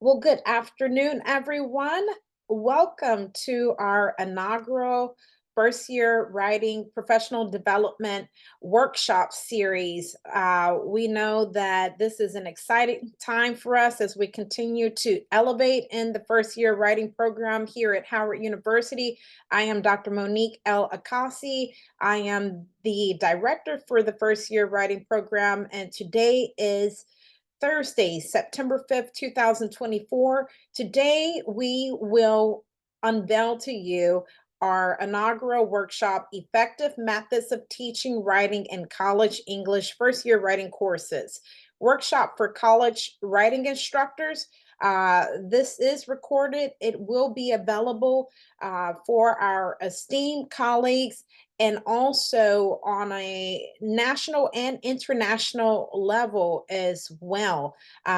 Well, good afternoon, everyone. Welcome to our inaugural first year writing professional development workshop series. We know that this is an exciting time for us as we continue to elevate in the first year writing program here at Howard University. I am Dr. Monique L. Akasi. I am the director for the first year writing program, and today is Thursday, September 5th, 2024. Today, we will unveil to you our inaugural workshop, Effective Methods of Teaching Writing in College English First Year Writing Courses. Workshop for college writing instructors. This is recorded. It will be available for our esteemed colleagues and also on a national and international level as well.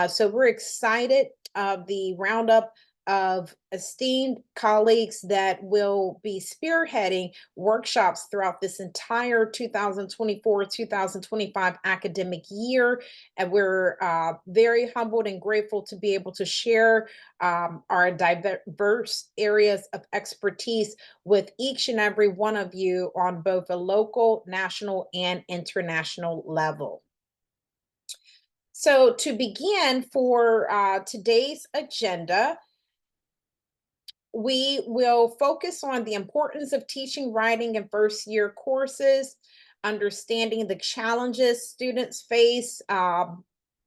So we're excited of the roundup of esteemed colleagues that will be spearheading workshops throughout this entire 2024-2025 academic year. And we're very humbled and grateful to be able to share our diverse areas of expertise with each and every one of you on both a local, national, and international level. So to begin for today's agenda, we will focus on the importance of teaching writing in first year courses, understanding the challenges students face,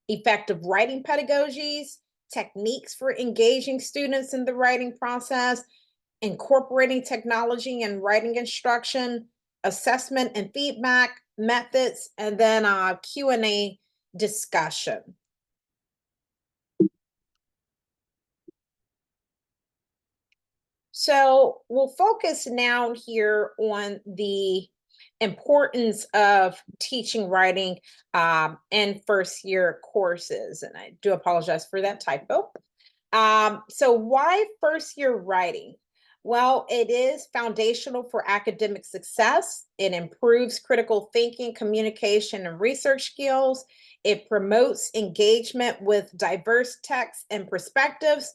effective writing pedagogies, techniques for engaging students in the writing process, incorporating technology and writing instruction, assessment and feedback methods, and then a Q&A discussion. So we'll focus now here on the importance of teaching writing in first year courses. And I do apologize for that typo. So why first year writing? Well, it is foundational for academic success. It improves critical thinking, communication, and research skills. It promotes engagement with diverse texts and perspectives.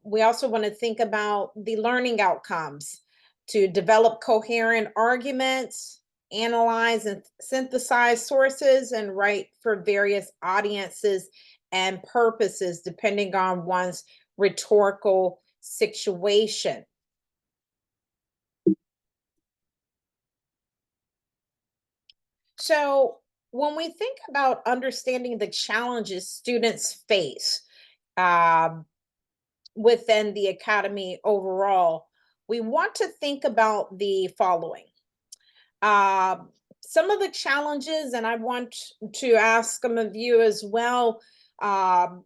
We also want to think about the learning outcomes to develop coherent arguments, analyze and synthesize sources, and write for various audiences and purposes, depending on one's rhetorical situation. So, when we think about understanding the challenges students face um, within the academy overall, we want to think about the following. Some of the challenges, and I want to ask some of you as well. Um,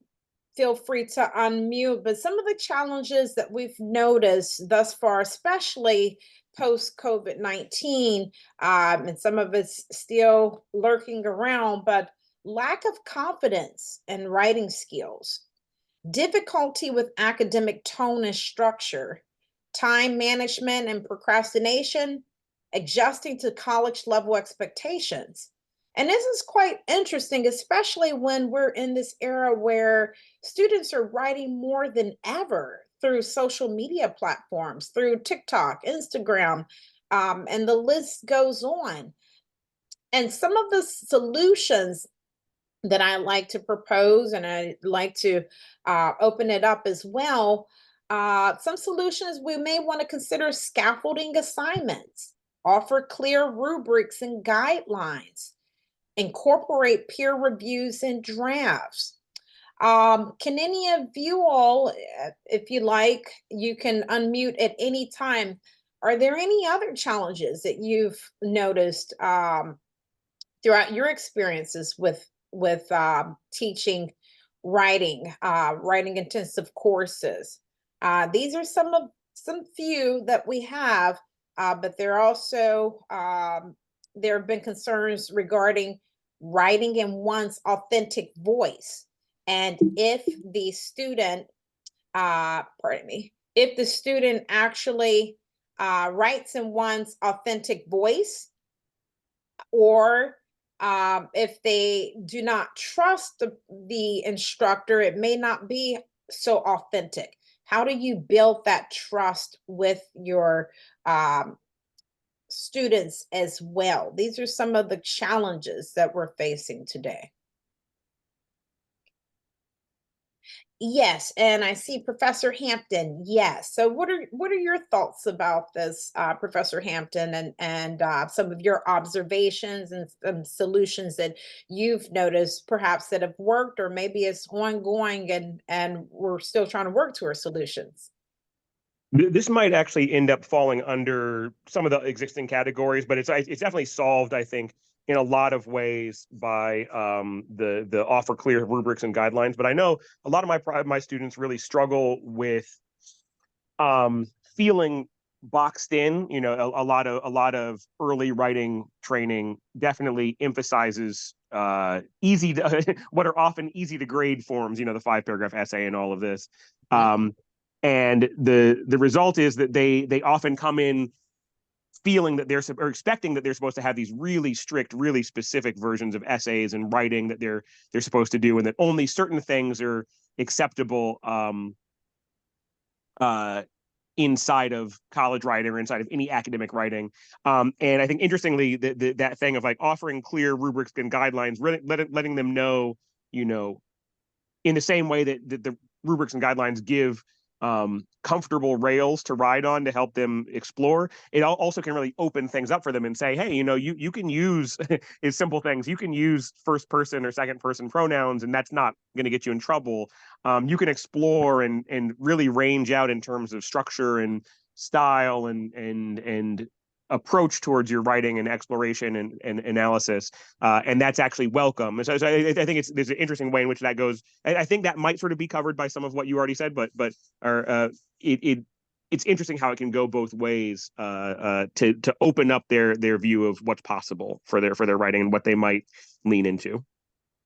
Feel free to unmute, but some of the challenges that we've noticed thus far, especially post COVID-19, and some of it's still lurking around, but lack of confidence in writing skills, difficulty with academic tone and structure, time management and procrastination, adjusting to college level expectations. And this is quite interesting, especially when we're in this era where students are writing more than ever through social media platforms, through TikTok, Instagram, and the list goes on. And some of the solutions that I like to propose, and I like to open it up as well. Some solutions we may want to consider: scaffolding assignments, offer clear rubrics and guidelines, incorporate peer reviews and drafts. Can any of you all, if you like, you can unmute at any time. Are there any other challenges that you've noticed throughout your experiences with teaching writing, writing intensive courses? These are some few that we have, but there have been concerns regarding writing in one's authentic voice, and if the student, pardon me, if the student actually writes in one's authentic voice, or If they do not trust the instructor, it may not be so authentic. How do you build that trust with your um, students as well? These are some of the challenges that we're facing today. Yes, and I see Professor Hampton. Yes. So what are your thoughts about this, Professor Hampton, and some of your observations and some solutions that you've noticed, perhaps that have worked, or maybe it's ongoing, and we're still trying to work to our solutions. This might actually end up falling under some of the existing categories, but it's definitely solved, I think, in a lot of ways by the offer clear rubrics and guidelines. But I know a lot of my students really struggle with feeling boxed in. You know, a lot of early writing training definitely emphasizes easy to what are often easy to grade forms. You know, the 5 paragraph essay and all of this. Mhm. Um, and the result is that they often come in feeling that or expecting that they're supposed to have these really strict, really specific versions of essays and writing that they're supposed to do, and that only certain things are acceptable uh, inside of college writing or inside of any academic writing. And I think interestingly, that thing of like offering clear rubrics and guidelines, really letting them know, you know, in the same way that the rubrics and guidelines give comfortable rails to ride on to help them explore, it also can really open things up for them and say, hey, you know, you can use is simple things. You can use first person or second person pronouns, and that's not going to get you in trouble. You can explore and really range out in terms of structure and style and approach towards your writing and exploration and analysis, and that's actually welcome. So I think there's an interesting way in which that goes. I think that might sort of be covered by some of what you already said, but or it's interesting how it can go both ways, to open up their view of what's possible for their writing and what they might lean into.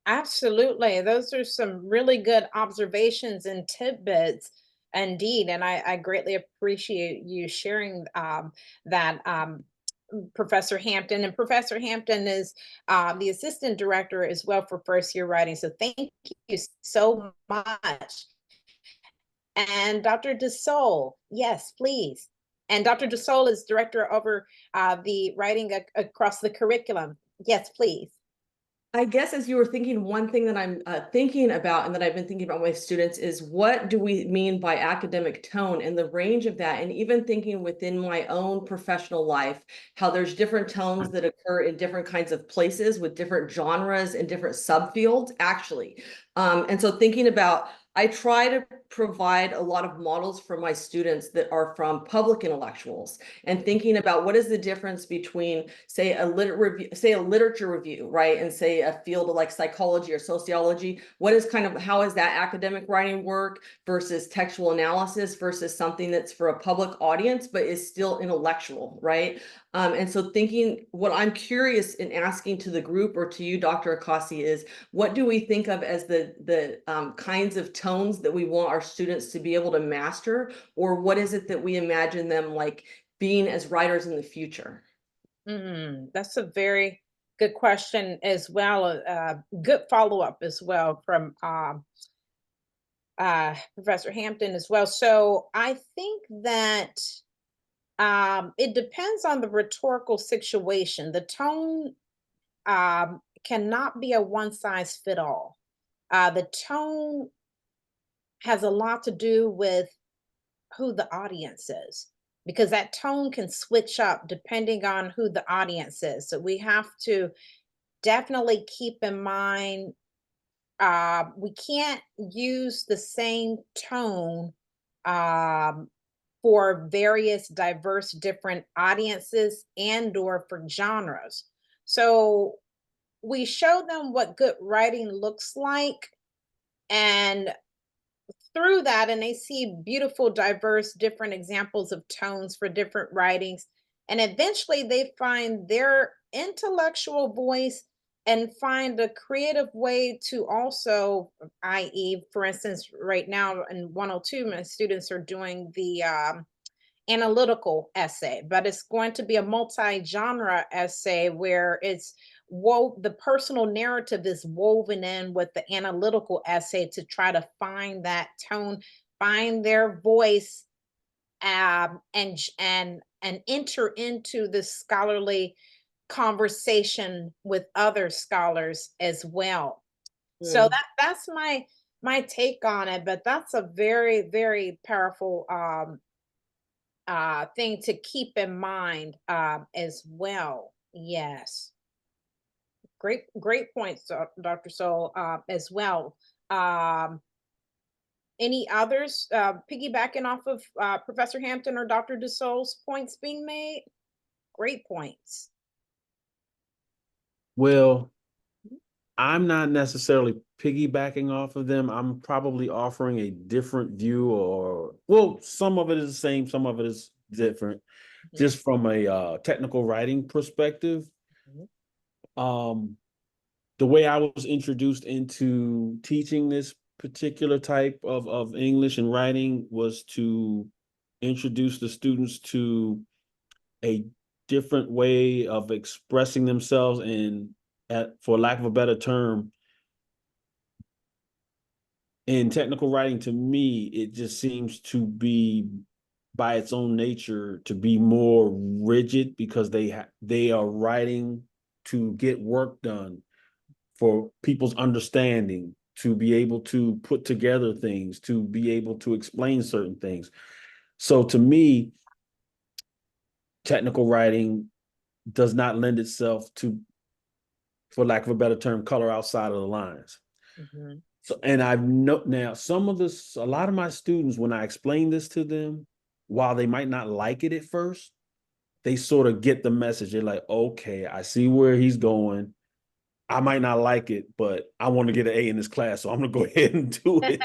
Absolutely. Those are some really good observations and tidbits indeed. And I greatly appreciate you sharing that, Professor Hampton. And Professor Hampton is the assistant director as well for first year writing. So thank you so much. And Dr. DeSole, yes, please. And Dr. DeSole is director over the writing across the curriculum. Yes, please. I guess as you were thinking, one thing that I'm thinking about and that I've been thinking about with students is what do we mean by academic tone and the range of that? And even thinking within my own professional life, how there's different tones that occur in different kinds of places with different genres and different subfields, actually. And so thinking about, I try to provide a lot of models for my students that are from public intellectuals and thinking about what is the difference between, say, a literature review, right, and say a field like psychology or sociology. What is kind of, how is that academic writing work versus textual analysis versus something that's for a public audience but is still intellectual, right? And so thinking, what I'm curious in asking to the group or to you, Dr. Akasi, is what do we think of as the kinds of tones that we want our students to be able to master, or what is it that we imagine them like being as writers in the future? That's a very good question as well. Good follow up as well from Professor Hampton as well. So I think that it depends on the rhetorical situation. The tone cannot be a one size fit all. The tone has a lot to do with who the audience is, because that tone can switch up depending on who the audience is. So we have to definitely keep in mind, we can't use the same tone um, for various diverse different audiences and or for genres. So we show them what good writing looks like, and through that, and they see beautiful diverse different examples of tones for different writings, and eventually they find their intellectual voice and find a creative way to also, i.e., for instance, right now in 102 my students are doing the analytical essay, but it's going to be a multi-genre essay where it's the personal narrative is woven in with the analytical essay to try to find that tone, find their voice, and enter into the scholarly conversation with other scholars as well. So Mm. that's my take on it, but that's a very, very powerful thing to keep in mind as well. Yes. Great points, Dr. Soul, as well. Um, any others piggybacking off of Professor Hampton or Dr. DeSoul's points being made? Great points. Well, I'm not necessarily piggybacking off of them. I'm probably offering a different view, or well, some of it is the same, some of it is different, Mhm, just from a technical writing perspective. mhm, Um, the way I was introduced into teaching this particular type of English and writing was to introduce the students to a different way of expressing themselves, and for lack of a better term, in technical writing, to me, it just seems to be by its own nature to be more rigid, because they are writing to get work done for people's understanding, to be able to put together things, to be able to explain certain things. So to me, technical writing does not lend itself to, for lack of a better term, color outside of the lines. mhm, So, and I've know now a lot of my students, when I explain this to them, while they might not like it at first, they sort of get the message. They're like, okay, I see where he's going. I might not like it, but I want to get an A in this class, so I'm gonna go ahead and do it.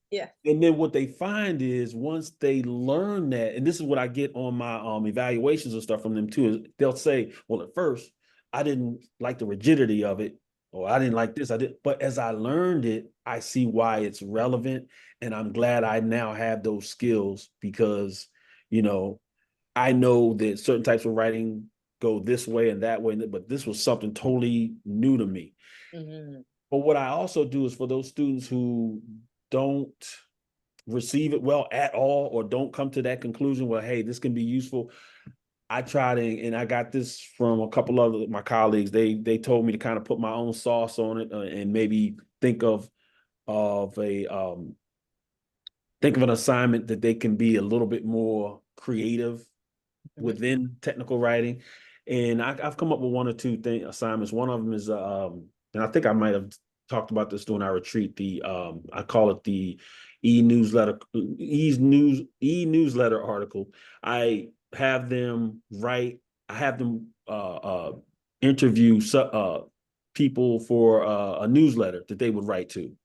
Yeah. And then what they find is, once they learn that, and this is what I get on my evaluations and stuff from them too, is they'll say, well, at first I didn't like the rigidity of it, or I didn't like this, I did, but as I learned it, I see why it's relevant. And I'm glad I now have those skills, because, you know, I know that certain types of writing go this way and that way, but this was something totally new to me. Mhm, But what I also do is, for those students who don't receive it well at all, or don't come to that conclusion, well, hey, this can be useful, I tried to, and I got this from a couple of my colleagues. They told me to kind of put my own sauce on it, and maybe of a think of an assignment that they can be a little bit more creative mhm, within technical writing. And I've come up with one or two assignments. One of them is, and I think I might have talked about this during our retreat. I call it the e-newsletter article. I have them write. I have them interview people for a newsletter that they would write to.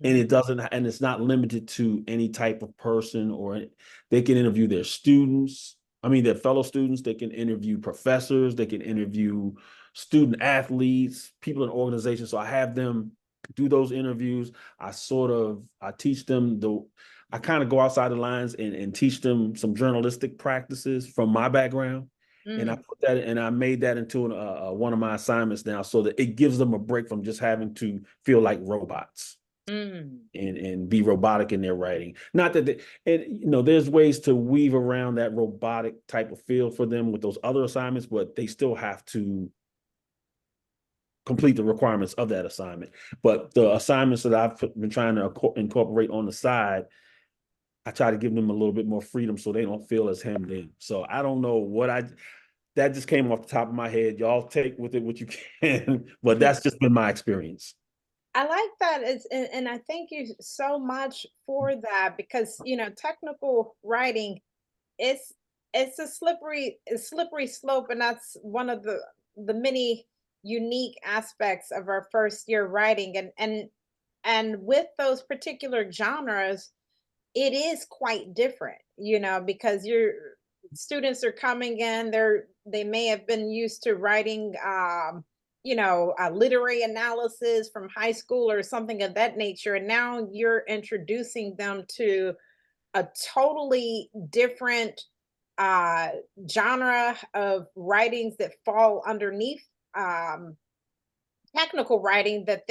And mhm, it's not limited to any type of person, or they can interview their students. I mean, their fellow students. They can interview professors. They can interview student athletes, people in organizations. So I have them do those interviews. I teach them I kind of go outside the lines, and teach them some journalistic practices from my background. And mm, I made that into one of my assignments now, so that it gives them a break from just having to feel like robots, mm. and be robotic in their writing. Not that there's ways to weave around that robotic type of feel for them with those other assignments, but they still have to complete the requirements of that assignment. But the assignments that I've been trying to incorporate on the side, I try to give them a little bit more freedom, so they don't feel as hemmed in. So I don't know that just came off the top of my head. Y'all take with it what you can, but that's just been my experience. I like that. And I thank you so much for that, because technical writing, it's it's a slippery slope, and that's one of the many unique aspects of our first year writing. And with those particular genres, it is quite different, because your students are coming in, they may have been used to writing a literary analysis from high school or something of that nature, and now you're introducing them to a totally different uh genre of writings that fall underneath um technical writing that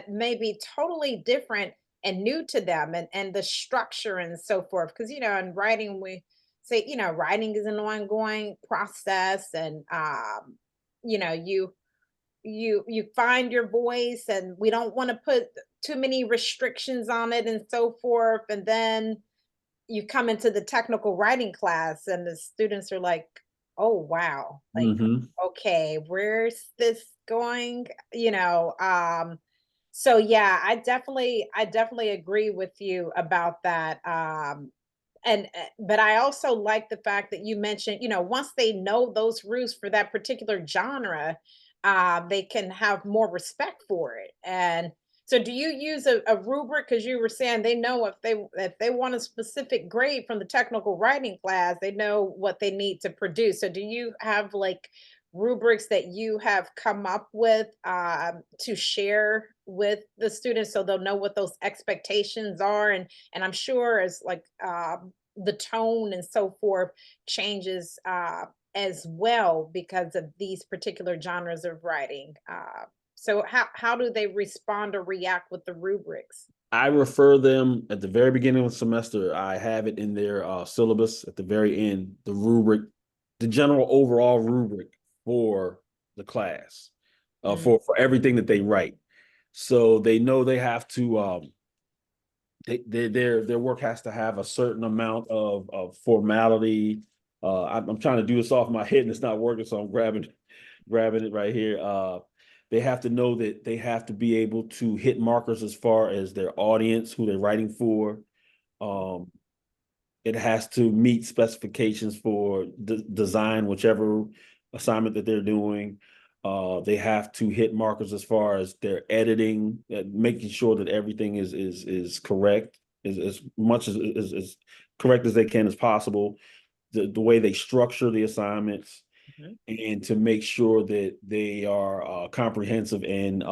may be totally different and new to them, and the structure and so forth. Because in writing we say writing is an ongoing process, and you find your voice, and we don't want to put too many restrictions on it and so forth. And then you come into the technical writing class and the students are like, oh wow, like, Hmm. okay, where's this going? So yeah, I definitely agree with you about that. And but I also like the fact that you mentioned, once they know those rules for that particular genre, they can have more respect for it. And so do you use a rubric? Because you were saying they know if they want a specific grade from the technical writing class, they know what they need to produce. So do you have like rubrics that you have come up with to share with the students so they'll know what those expectations are? And I'm sure as like the tone and so forth changes as well because of these particular genres of writing. So how do they respond or react with the rubrics? I refer them at the very beginning of the semester. I have it in their syllabus at the very end, the rubric, the general overall rubric for the class, Mm, for everything that they write. So they know they have to their work has to have a certain amount of formality. I'm trying to do this off my head and it's not working, so I'm grabbing it right here. They have to know that they have to be able to hit markers as far as their audience, who they're writing for. Um, it has to meet specifications for design, whichever assignment that they're doing. They have to hit markers as far as their editing, making sure that everything is correct, is as much as correct as they can as possible. The way they structure the assignments, mhm. and to make sure that they are comprehensive and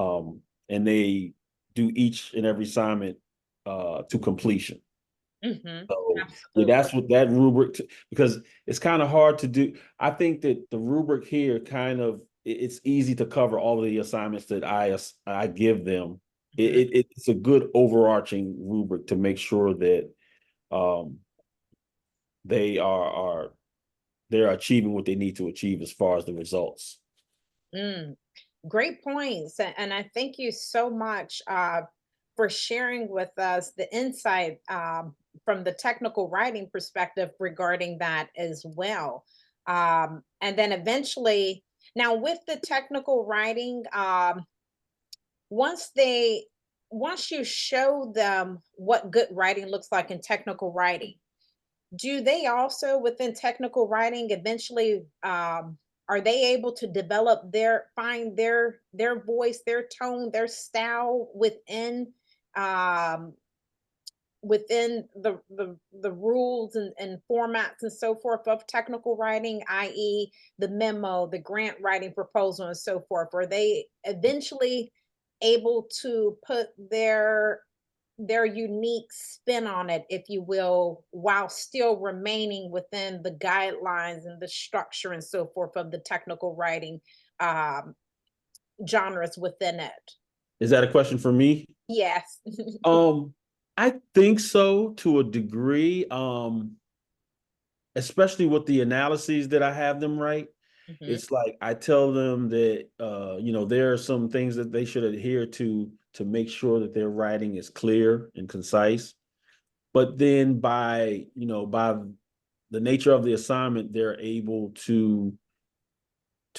they do each and every assignment to completion. Mhm. So yeah, Absolutely. that's what that rubric, because it's kind of hard to do. I think that the rubric here kind of it's easy to cover all of the assignments that I give them. Mhm. It's a good overarching rubric to make sure that um, they are they're achieving what they need to achieve as far as the results. Mm. Great points. And I thank you so much for sharing with us the insight from the technical writing perspective regarding that as well. And then eventually, now with the technical writing, once they once you show them what good writing looks like in technical writing, do they also within technical writing eventually are they able to develop find their voice, their tone, their style um within the rules and formats and so forth of technical writing, i.e. the memo, the grant writing proposal and so forth? Are they eventually able to put their unique spin on it, if you will, while still remaining within the guidelines and the structure and so forth of the technical writing um, genres within it? Is that a question for me? Yes. Um, I think so to a degree. Especially with the analyses that I have them write. Mhm. It's like I tell them that there are some things that they should adhere to make sure that their writing is clear and concise. But then by the nature of the assignment, they're able to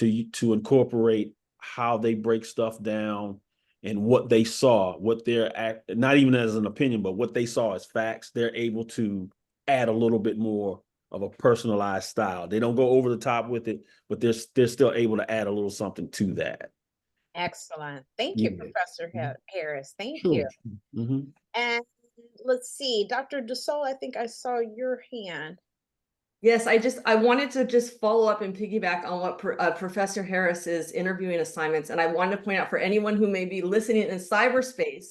incorporate how they break stuff down and what they saw, what they're not even as an opinion, but what they saw as facts. They're able to add a little bit more of a personalized style. They don't go over the top with it, but they're still able to add a little something to that. Excellent. Thank you, Yeah. Professor Mhm. Harris. Thank you. Sure. Hmm. And let's see, Dr. Dussault, I think I saw your hand. Yes, I wanted to just follow up and piggyback on what Professor Harris's interviewing assignments, and I wanted to point out for anyone who may be listening in cyberspace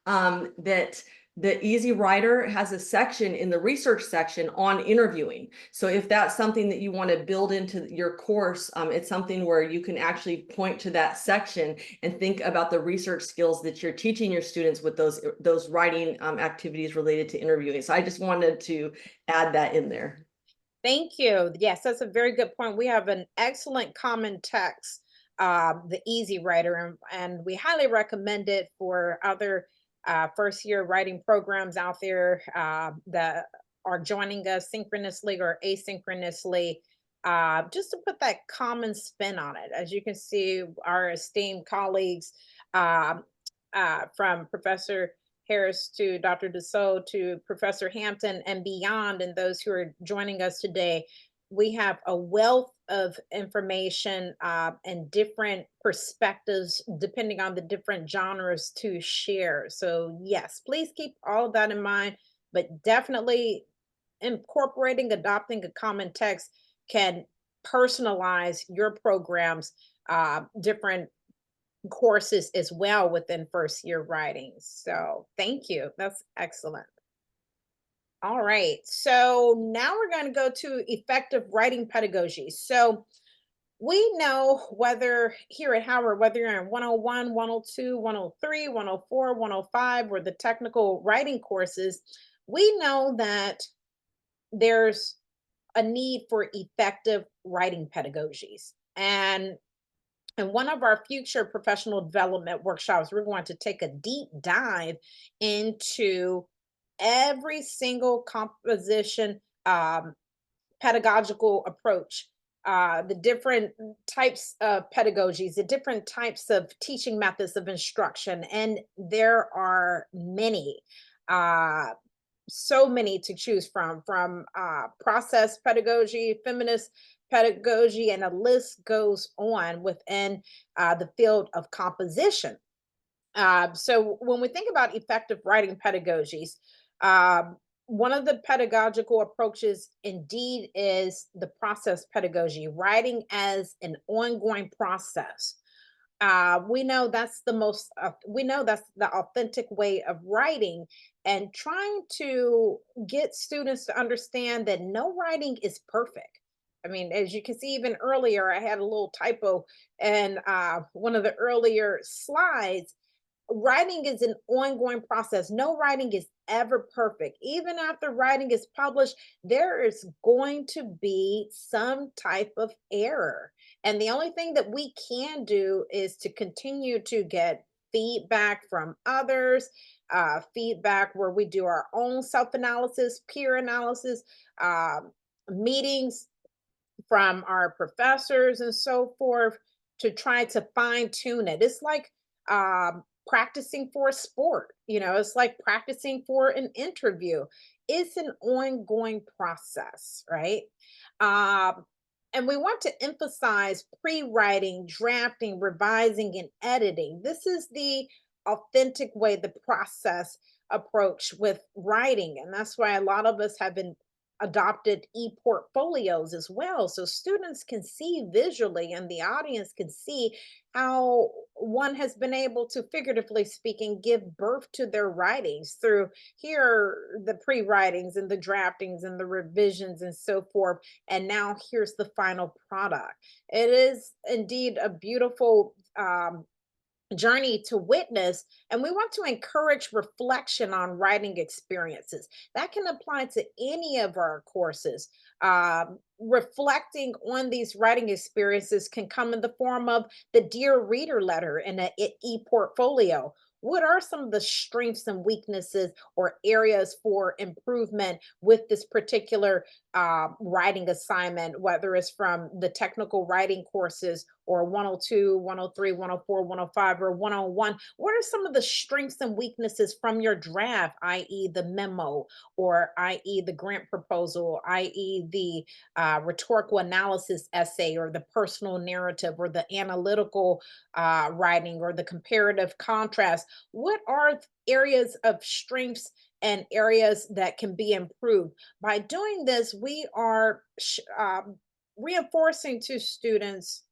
that the Easy Writer has a section in the research section on interviewing. So if that's something that you want to build into your course, it's something where you can actually point to that section and think about the research skills that you're teaching your students with those writing activities related to interviewing. So I just wanted to add that in there. Thank you. Yes, that's a very good point. We have an excellent common text, the Easy Writer, and we highly recommend it for other first year writing programs out there that are joining us synchronously or asynchronously, just to put that common spin on it. As you can see, our esteemed colleagues from Professor Harris to Dr. Dussault to Professor Hampton and beyond, and those who are joining us today, we have a wealth of information and different perspectives depending on the different genres to share. So, yes, please keep all of that in mind, but definitely incorporating, adopting a common text can personalize your programs, different courses as well within first year writing. So thank you. That's excellent. All right. So now we're going to go to effective writing pedagogy. So we know whether here at Howard, whether you're in 101, 102, 103, 104, 105, or the technical writing courses, we know that there's a need for effective writing pedagogies. And in one of our future professional development workshops, we're going to take a deep dive into every single composition pedagogical approach, the different types of pedagogies, the different types of teaching methods of instruction. And there are many. So many to choose from process pedagogy, feminist pedagogy, and a list goes on within the field of composition. So when we think about effective writing pedagogies, one of the pedagogical approaches indeed is the process pedagogy, writing as an ongoing process. We know that's we know that's the authentic way of writing, and trying to get students to understand that no writing is perfect. I mean, as you can see, even earlier, I had a little typo in one of the earlier slides. Writing is an ongoing process. No writing is ever perfect. Even after writing is published, there is going to be some type of error. And the only thing that we can do is to continue to get feedback from others, feedback where we do our own self analysis, peer analysis, meetings from our professors and so forth to try to fine tune it. It's like practicing for a sport, it's like practicing for an interview. It's an ongoing process, right? And we want to emphasize pre-writing, drafting, revising, and editing. This is the authentic way, the process approach with writing. And that's why a lot of us have been adopted e-portfolios as well, so students can see visually and the audience can see how one has been able to, figuratively speaking, give birth to their writings through here the pre-writings and the draftings and the revisions and so forth, and now here's the final product. It is indeed a beautiful journey to witness, and we want to encourage reflection on writing experiences. That can apply to any of our courses. Reflecting on these writing experiences can come in the form of the Dear Reader letter in an e-portfolio. What are some of the strengths and weaknesses or areas for improvement with this particular writing assignment, whether it's from the technical writing courses or 102, 103, 104, 105, or 101? What are some of the strengths and weaknesses from your draft, i.e., the memo, or i.e., the grant proposal, i.e., the rhetorical analysis essay, or the personal narrative, or the analytical writing, or the comparative contrast? What are areas of strengths and areas that can be improved? By doing this, we are reinforcing to students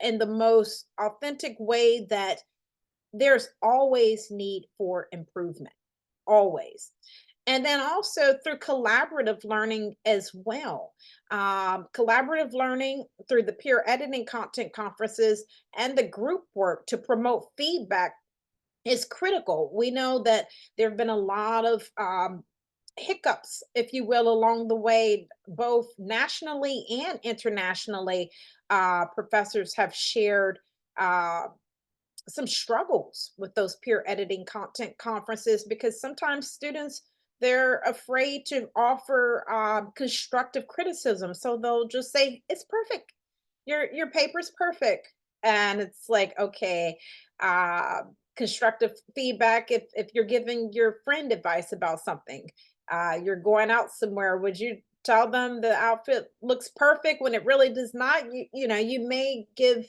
in the most authentic way that there's always need for improvement. always. And then also through collaborative learning as well. Collaborative learning through the peer editing content conferences and the group work to promote feedback is critical. We know that there have been a lot of hiccups, if you will, along the way, both nationally and internationally. Professors have shared uh, some struggles with those peer editing content conferences because sometimes students, they're afraid to offer constructive criticism, so they'll just say it's perfect, your paper's perfect. And it's like, okay, uh, constructive feedback, if you're giving your friend advice about something, you're going out somewhere, would you tell them the outfit looks perfect when it really does not? You know, you may give,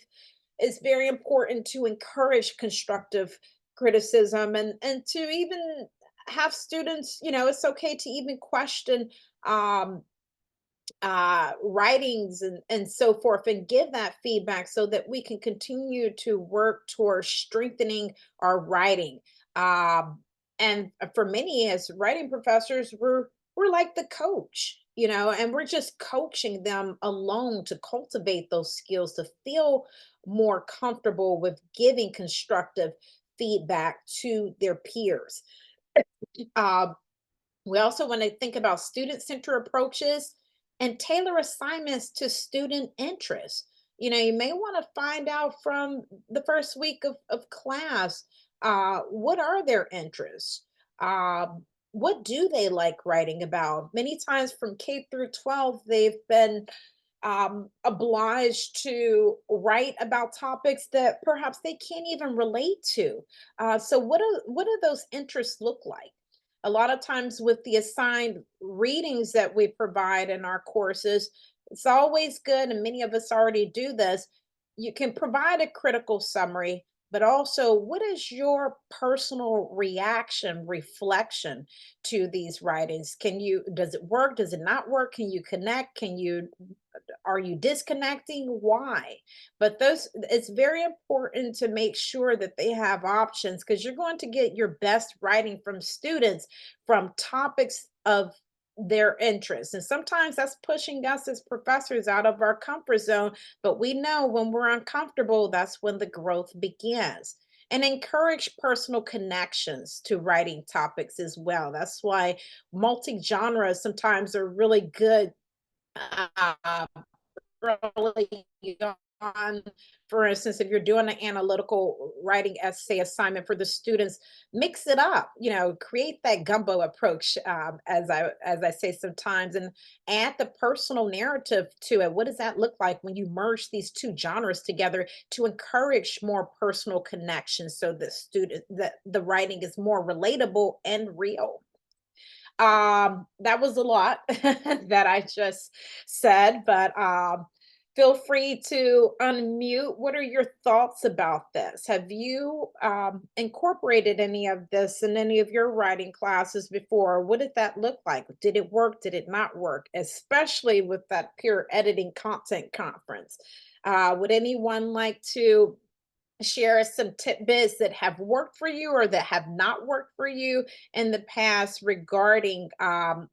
it's very important to encourage constructive criticism, and to even have students, you know, it's okay to even question um writings and so forth, and give that feedback so that we can continue to work towards strengthening our writing. um and for many as writing professors, we're like the coach, you know, and we're just coaching them along to cultivate those skills to feel more comfortable with giving constructive feedback to their peers. um we also want to think about student-centered approaches and tailor assignments to student interests. You know, you may want to find out from the first week of class, what are their interests? What do they like writing about? Many times from K through 12, they've been obliged to write about topics that perhaps they can't even relate to. So what do those interests look like? A lot of times with the assigned readings that we provide in our courses, it's always good, and many of us already do this. You can provide a critical summary, but also what is your personal reaction, reflection to these writings? Can you, does it work? Does it not work? Can you connect? Can you, are you disconnecting? Why? But those, it's very important to make sure that they have options, because you're going to get your best writing from students from topics of their interest. And sometimes that's pushing us as professors out of our comfort zone, but we know when we're uncomfortable, that's when the growth begins. And encourage personal connections to writing topics as well. That's why multi-genres sometimes are really good uh, early on. For instance, if you're doing an analytical writing essay assignment for the students, mix it up. You know, create that gumbo approach, as I say sometimes, and add the personal narrative to it. What does that look like when you merge these two genres together to encourage more personal connections, so the student, that the writing is more relatable and real? That was a lot that I just said, but feel free to unmute. What are your thoughts about this? Have you incorporated any of this in any of your writing classes before? What did that look like? Did it work? Did it not work? Especially with that peer editing content conference. Would anyone like to share some tidbits that have worked for you or that have not worked for you in the past regarding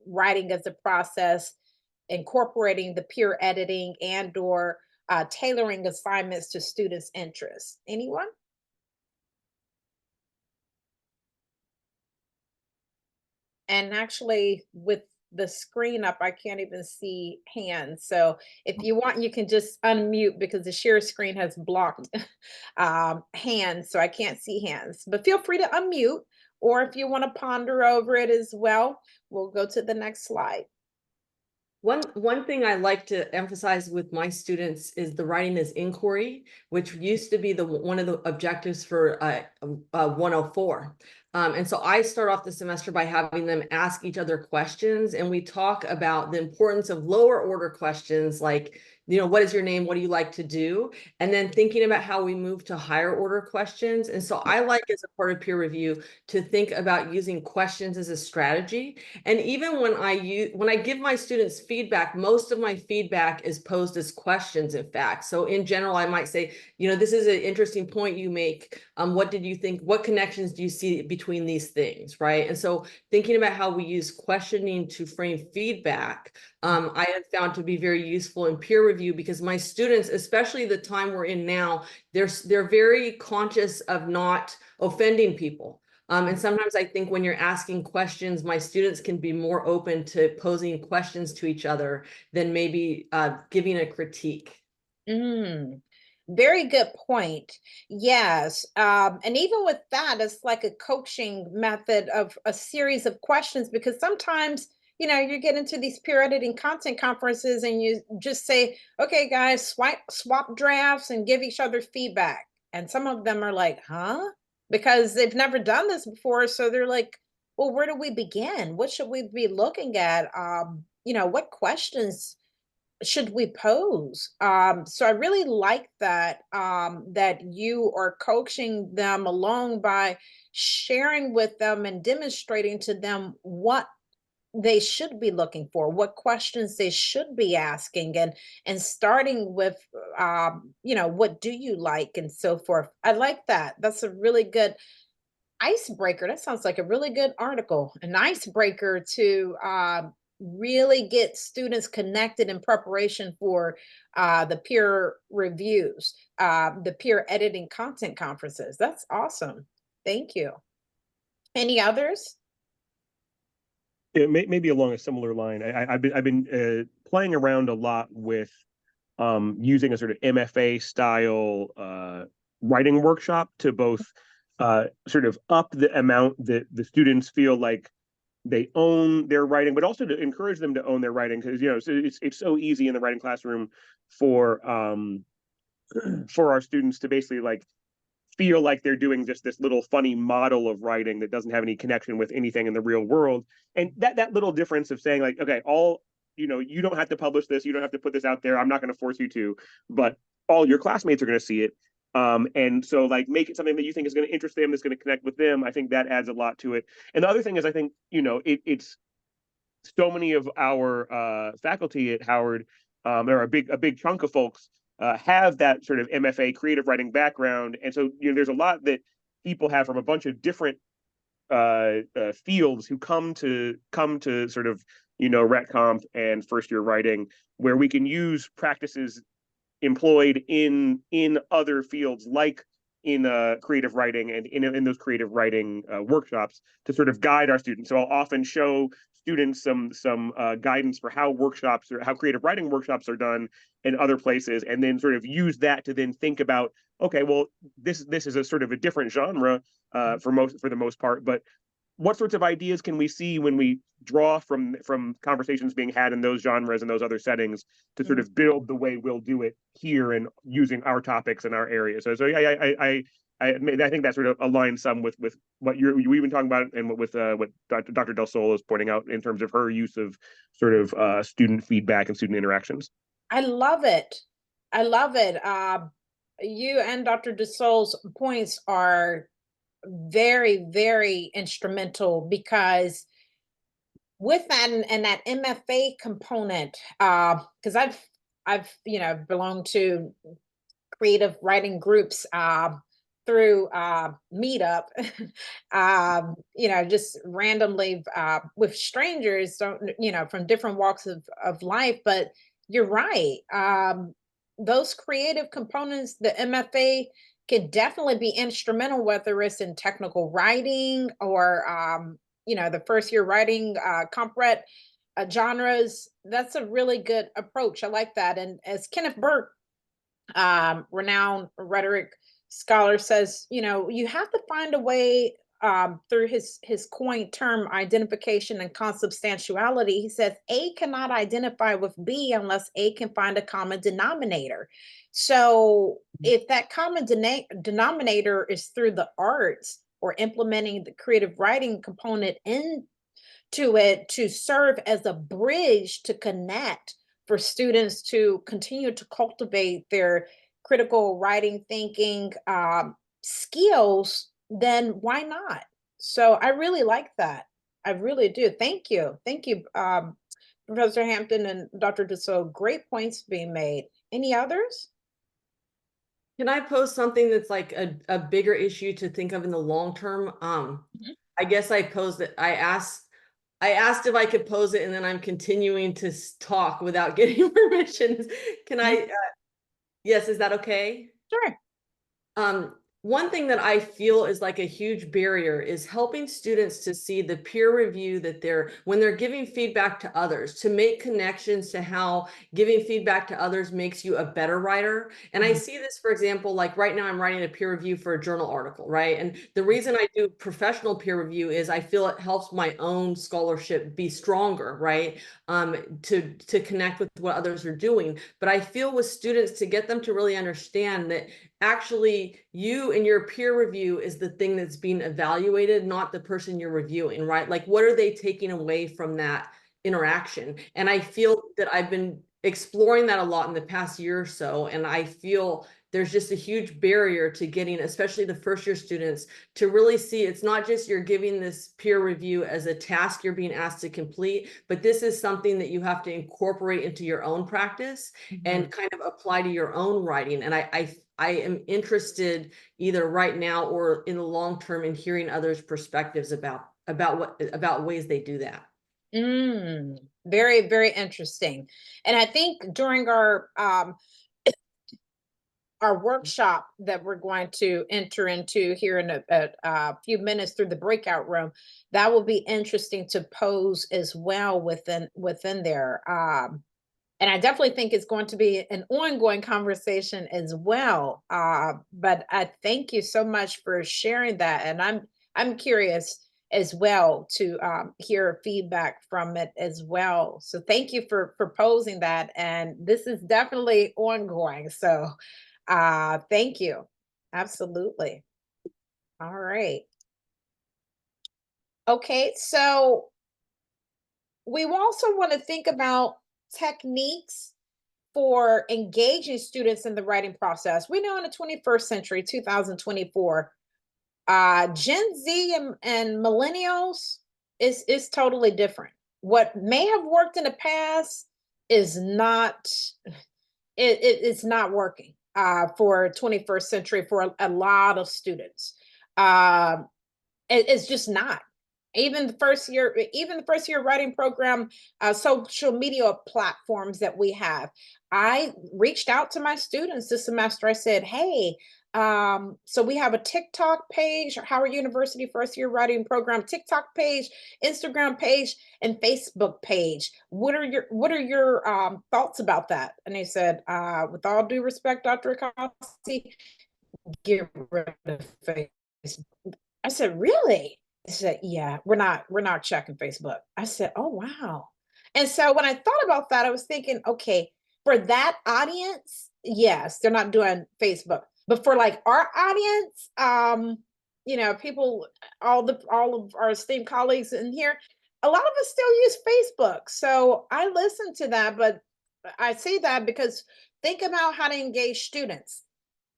writing as a process, incorporating the peer editing and or tailoring assignments to students' interests? Anyone? And actually, with the screen up, I can't even see hands. So if you want, you can just unmute because the share screen has blocked hands. So I can't see hands, but feel free to unmute. Or if you want to ponder over it as well, we'll go to the next slide. One thing I like to emphasize with my students is the writing is inquiry, which used to be one of the objectives for 104. And so I start off the semester by having them ask each other questions, and we talk about the importance of lower order questions like, what is your name? What do you like to do? And then thinking about how we move to higher order questions. And so I like, as a part of peer review, to think about using questions as a strategy. And even when I give my students feedback, most of my feedback is posed as questions, in fact. So in general, I might say, this is an interesting point you make. What did you think? What connections do you see between these things, right? And so thinking about how we use questioning to frame feedback, I have found to be very useful in peer review, because my students, especially the time we're in now, they're very conscious of not offending people. And sometimes I think when you're asking questions, my students can be more open to posing questions to each other than maybe giving a critique. Very good point. Yes. And even with that, it's like a coaching method of a series of questions, because sometimes, you get into these peer editing content conferences and you just say, okay, guys, swap drafts and give each other feedback. And some of them are like, huh? Because they've never done this before. So they're like, well, where do we begin? What should we be looking at? What questions should we pose? So I really like that, that you are coaching them along by sharing with them and demonstrating to them what they should be looking for, what questions they should be asking, and starting with, what do you like, and so forth. I like that. That's a really good icebreaker. That sounds like a really good article, an icebreaker to really get students connected in preparation for the peer reviews, the peer editing content conferences. That's awesome. Thank you. Any others? Yeah, maybe along a similar line. I've been playing around a lot with using a sort of MFA style writing workshop to both sort of up the amount that the students feel like they own their writing, but also to encourage them to own their writing, because it's so easy in the writing classroom for our students to basically like feel like they're doing just this little funny model of writing that doesn't have any connection with anything in the real world. And that little difference of saying like, okay, you don't have to publish this, you don't have to put this out there, I'm not going to force you to, but all your classmates are going to see it. And so like make it something that you think is going to interest them, that's going to connect with them. I think that adds a lot to it. And the other thing is, I think, it's so many of our faculty at Howard, there are a big chunk of folks have that sort of MFA creative writing background, and so there's a lot that people have from a bunch of different fields who come to sort of Rhet Comp and first year writing, where we can use practices employed in other fields, like in creative writing and in those creative writing workshops, to sort of guide our students. So I'll often show students some guidance for how workshops or how creative writing workshops are done in other places, and then sort of use that to then think about, okay, well, this is a sort of a different genre for the most part, but what sorts of ideas can we see when we draw from conversations being had in those genres and those other settings to sort of build the way we'll do it here and using our topics in our areas. So I think that sort of aligns some with what we've been talking about, and what Dr. Del Sol is pointing out in terms of her use of sort of student feedback and student interactions. I love it. I love it. You and Dr. Del Sol's points are very, very instrumental, because with that and that MFA component, because I've belonged to creative writing groups through Meetup, just randomly with strangers, from different walks of life. But you're right. Those creative components, the MFA can definitely be instrumental, whether it's in technical writing or, the first year writing, comp rhet genres. That's a really good approach. I like that. And as Kenneth Burke, renowned rhetoric scholar, says, you have to find a way, through his coined term identification and consubstantiality. He says A cannot identify with B unless A can find a common denominator. So if that common denominator is through the arts, or implementing the creative writing component into it to serve as a bridge to connect for students to continue to cultivate their critical writing thinking skills, then why not? So I really like that. I really do. Thank you. Thank you, Professor Hampton and Dr. Dussault. Great points being made. Any others? Can I pose something that's like a bigger issue to think of in the long term? I guess I posed it. I asked if I could pose it, and then I'm continuing to talk without getting permission. Can I? Yes, is that okay? Sure. One thing that I feel is like a huge barrier is helping students to see the peer review that when they're giving feedback to others, to make connections to how giving feedback to others makes you a better writer. And I see this, for example, like right now I'm writing a peer review for a journal article, right? And the reason I do professional peer review is I feel it helps my own scholarship be stronger, right? To connect with what others are doing. But I feel with students, to get them to really understand that actually you and your peer review is the thing that's being evaluated, not the person you're reviewing, right? Like, what are they taking away from that interaction? And I feel that I've been exploring that a lot in the past year or so, and I feel there's just a huge barrier to getting, especially the first year students, to really see it's not just you're giving this peer review as a task you're being asked to complete, but this is something that you have to incorporate into your own practice and kind of apply to your own writing. And I am interested either right now or in the long term in hearing others' perspectives about ways they do that. Very, very interesting. And I think during our workshop that we're going to enter into here in a few minutes through the breakout room, that will be interesting to pose as well within there. And I definitely think it's going to be an ongoing conversation as well. But I thank you so much for sharing that, and I'm curious as well to hear feedback from it as well. So thank you for proposing that, and this is definitely ongoing. So thank you. Absolutely. All right. Okay, so we also want to think about techniques for engaging students in the writing process. We know in the 21st century, 2024, Gen Z and millennials is totally different. What may have worked in the past is not it's not working for 21st century for a lot of students. It's just not. Even the first year writing program, social media platforms that we have. I reached out to my students this semester. I said, hey, so we have a TikTok page, Howard University first year writing program, TikTok page, Instagram page, and Facebook page. What are your thoughts about that? And they said, with all due respect, Dr. Akasi, get rid of Facebook. I said, really? He said, yeah, we're not checking Facebook. I said, oh wow. And so when I thought about that, I was thinking, okay, for that audience, yes, they're not doing Facebook. But for like our audience, people, all of our esteemed colleagues in here, a lot of us still use Facebook. So I listen to that, but I say that because think about how to engage students.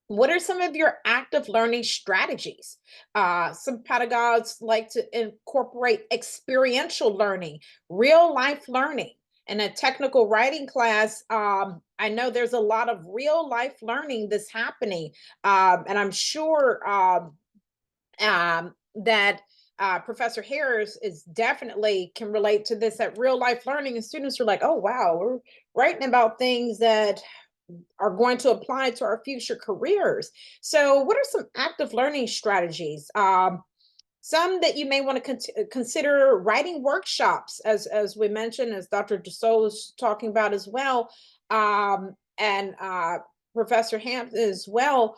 What are some of your active learning strategies? Some pedagogues like to incorporate experiential learning, real life learning. In a technical writing class, I know there's a lot of real life learning that's happening. And I'm sure that Professor Harris is definitely can relate to this at real life learning. And students are like, oh, wow, we're writing about things that are going to apply to our future careers. So, what are some active learning strategies? Some that you may want to consider writing workshops, as we mentioned, as Dr. Dussault was talking about as well, and Professor Hampton as well.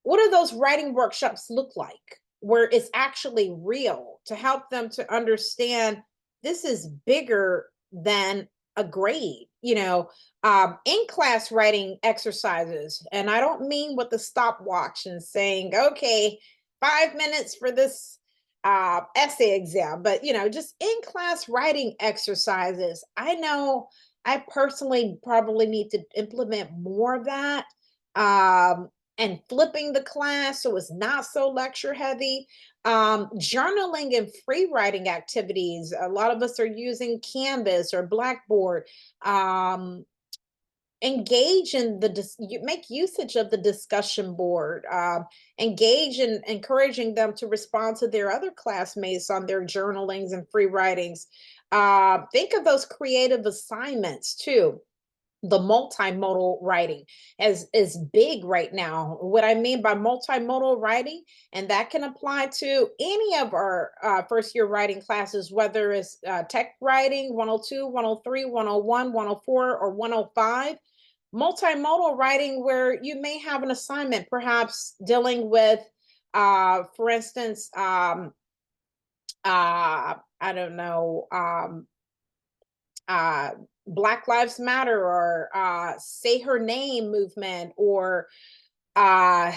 What do those writing workshops look like, where it's actually real to help them to understand this is bigger than a grade, in class writing exercises. And I don't mean with the stopwatch and saying, okay, 5 minutes for this essay exam, but just in class writing exercises. I know I personally probably need to implement more of that. And flipping the class so it's not so lecture heavy. Journaling and free writing activities. A lot of us are using Canvas or Blackboard. Engage in make usage of the discussion board. Engage in encouraging them to respond to their other classmates on their journalings and free writings. Think of those creative assignments too. The multimodal writing is big right now. What I mean by multimodal writing, and that can apply to any of our first year writing classes, whether it's tech writing 102, 103, 101, 104, or 105. Multimodal writing, where you may have an assignment, perhaps dealing with, for instance, I don't know, Black Lives Matter, or Say Her Name movement, or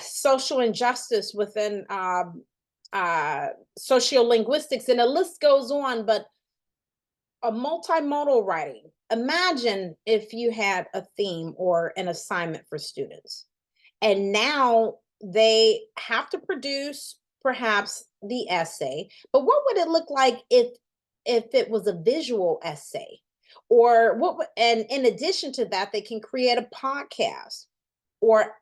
social injustice within sociolinguistics, and the list goes on. But a multimodal writing, imagine if you had a theme or an assignment for students, and now they have to produce perhaps the essay, but what would it look like if it was a visual essay? Or and in addition to that, they can create a podcast or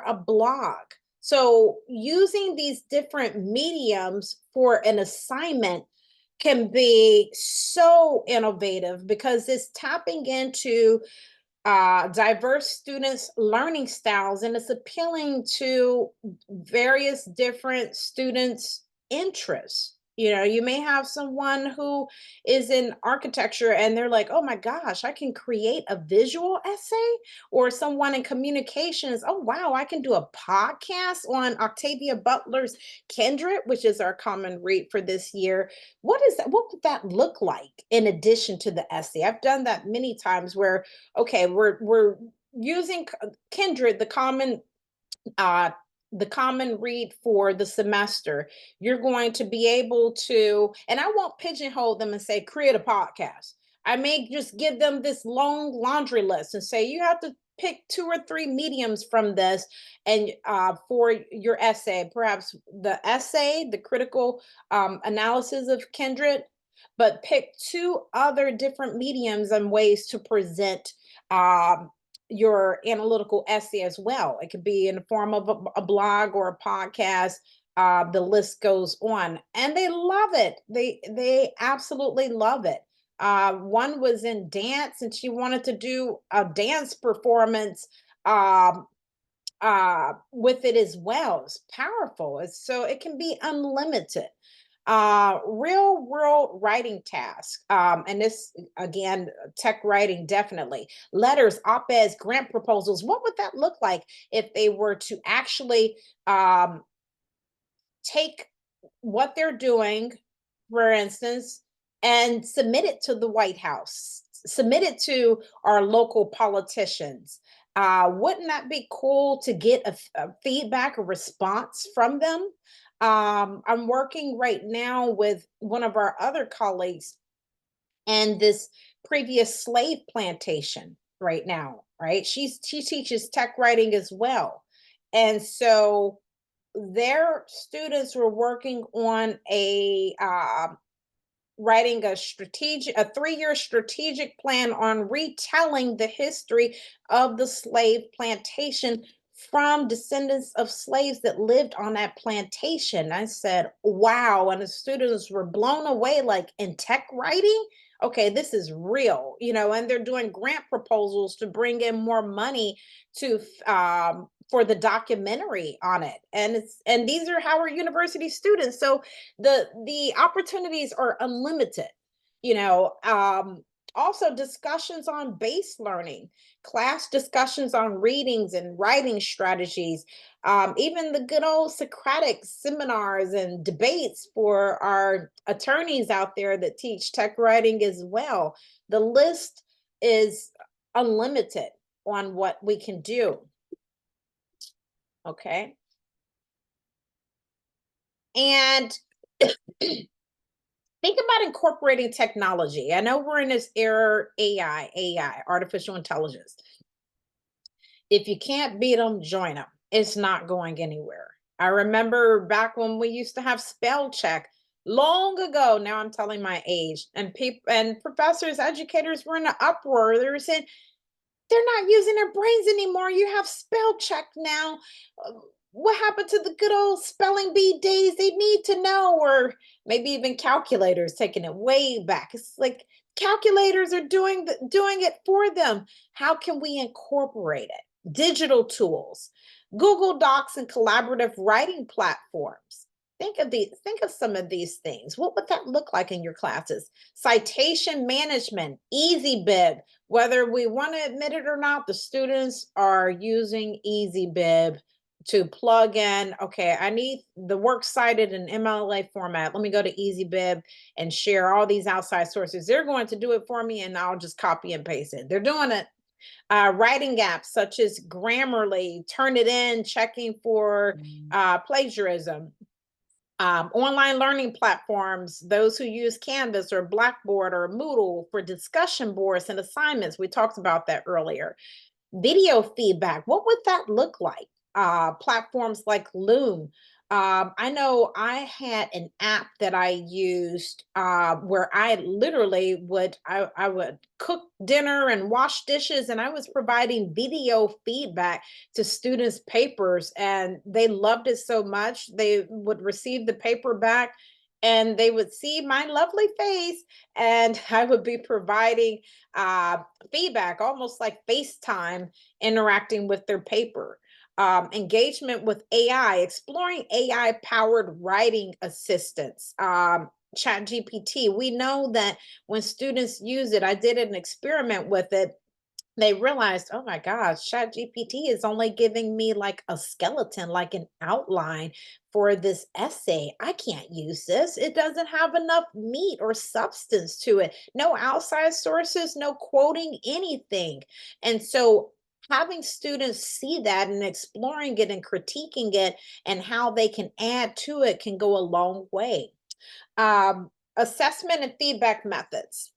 a blog. So using these different mediums for an assignment can be so innovative, because it's tapping into diverse students' learning styles, and it's appealing to various different students' interests. You know, you may have someone who is in architecture and they're like, oh my gosh, I can create a visual essay. Or someone in communications, oh wow, I can do a podcast on Octavia Butler's Kindred, which is our common read for this year. What is that? What would that look like in addition to the essay? I've done that many times where, okay, we're using Kindred, uh the common read for the semester. You're going to be able to, and I won't pigeonhole them and say create a podcast. I may just give them this long laundry list and say you have to pick 2 or 3 mediums from this, and for your essay, perhaps the essay, the critical analysis of Kindred, but pick 2 other different mediums and ways to present your analytical essay as well. It could be in the form of a blog or a podcast. The list goes on, and they love it. They absolutely love it. One was in dance, and she wanted to do a dance performance with it as well. It's powerful. So it can be unlimited. Real world writing tasks, and this again, tech writing, definitely letters, op-eds, grant proposals. What would that look like if they were to actually take what they're doing, for instance, and submit it to the White House, submit it to our local politicians? Wouldn't that be cool to get a feedback, a response from them? I'm working right now with one of our other colleagues and this previous slave plantation right now, right? She teaches tech writing as well. And so their students were working on writing a 3-year strategic plan on retelling the history of the slave plantation from descendants of slaves that lived on that plantation. I said, wow. And the students were blown away, like, in tech writing? Okay, this is real, and they're doing grant proposals to bring in more money to for the documentary on it. And these are Howard University students. So the opportunities are unlimited. you know um Also, discussions on base learning, class discussions on readings and writing strategies, even the good old Socratic seminars and debates for our attorneys out there that teach tech writing as well. The list is unlimited on what we can do. Okay. And Think about incorporating technology. I know we're in this era, AI, artificial intelligence. If you can't beat them, join them. It's not going anywhere. I remember back when we used to have spell check long ago. Now I'm telling my age, and people and professors, educators were in an uproar. They were saying they're not using their brains anymore. You have spell check now. Uh, What happened to the good old spelling bee days? They need to know, or maybe even calculators, taking it way back. It's like calculators are doing it for them. How can we incorporate it? Digital tools, Google Docs, and collaborative writing platforms. Think of some of these things. What would that look like in your classes? Citation management, easy bib. Whether we want to admit it or not, the students are using EasyBib to plug in. Okay, I need the works cited in MLA format. Let me go to EasyBib and share all these outside sources. They're going to do it for me, and I'll just copy and paste it. They're doing it. Writing apps such as Grammarly, Turnitin, checking for plagiarism. Online learning platforms, those who use Canvas or Blackboard or Moodle for discussion boards and assignments. We talked about that earlier. Video feedback, what would that look like? Platforms like Loom. I know I had an app that I used where I literally I would cook dinner and wash dishes, and I was providing video feedback to students' papers, and they loved it so much. They would receive the paper back, and they would see my lovely face, and I would be providing feedback, almost like FaceTime, interacting with their paper. Engagement with AI, exploring AI powered writing assistance. Chat GPT. We know that when students use it, I did an experiment with it. They realized, oh my gosh, Chat GPT is only giving me like a skeleton, like an outline for this essay. I can't use this. It doesn't have enough meat or substance to it. No outside sources, no quoting anything. And so having students see that and exploring it and critiquing it and how they can add to it can go a long way. Assessment and feedback methods.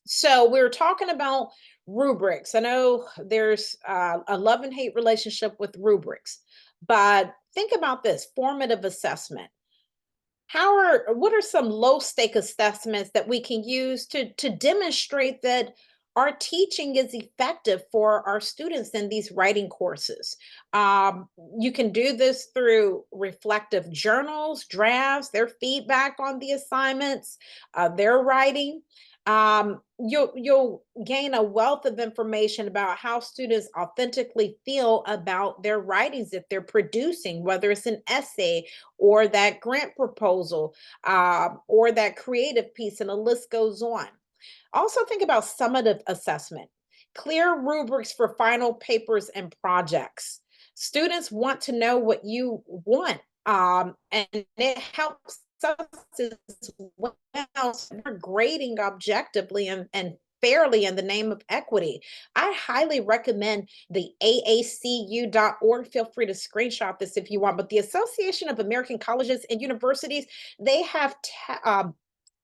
So we were talking about rubrics. I know there's a love and hate relationship with rubrics, but think about this formative assessment. What are some low stake assessments that we can use to demonstrate that our teaching is effective for our students in these writing courses? You can do this through reflective journals, drafts, their feedback on the assignments, their writing. You'll gain a wealth of information about how students authentically feel about their writings that they're producing, whether it's an essay or that grant proposal, or that creative piece, and the list goes on. Also, think about summative assessment, clear rubrics for final papers and projects. Students want to know what you want, and it helps us as well. So we're grading objectively and fairly in the name of equity. I highly recommend the aacu.org. Feel free to screenshot this if you want, but the Association of American Colleges and Universities, they have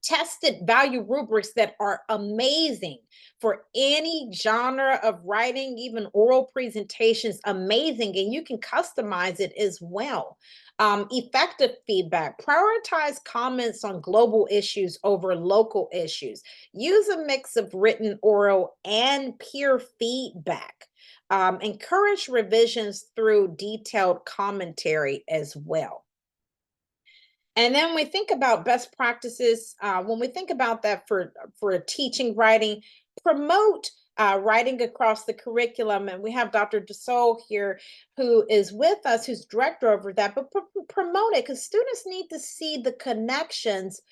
tested value rubrics that are amazing for any genre of writing, even oral presentations, amazing. And you can customize it as well. Effective feedback, prioritize comments on global issues over local issues. Use a mix of written, oral, and peer feedback. Encourage revisions through detailed commentary as well. And then we think about best practices. When we think about that for teaching writing, promote writing across the curriculum. And we have Dr. Dassault here, who is with us, who's director over that, but promote it because students need to see the connections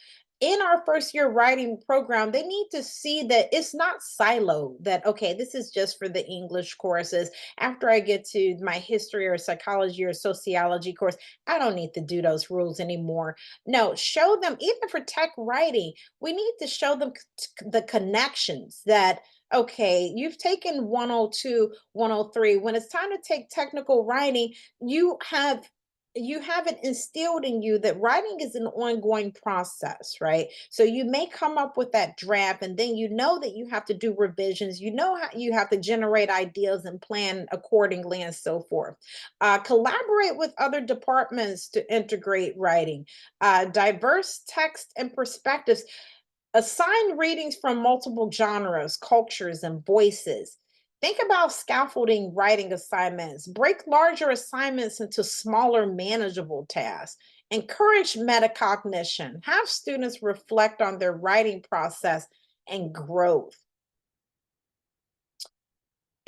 in our first year writing program. They need to see that it's not siloed, that, okay, this is just for the English courses. After I get to my history or psychology or sociology course, I don't need to do those rules anymore. No, show them, even for tech writing, we need to show them the connections that, okay, you've taken 102, 103. When it's time to take technical writing, you have you have it instilled in you that writing is an ongoing process, right? So you may come up with that draft, and then you know that you have to do revisions. You know how you have to generate ideas and plan accordingly, and so forth. Collaborate with other departments to integrate writing. Diverse text and perspectives. Assign readings from multiple genres, cultures, and voices. Think about scaffolding writing assignments. Break larger assignments into smaller, manageable tasks. Encourage metacognition. Have students reflect on their writing process and growth.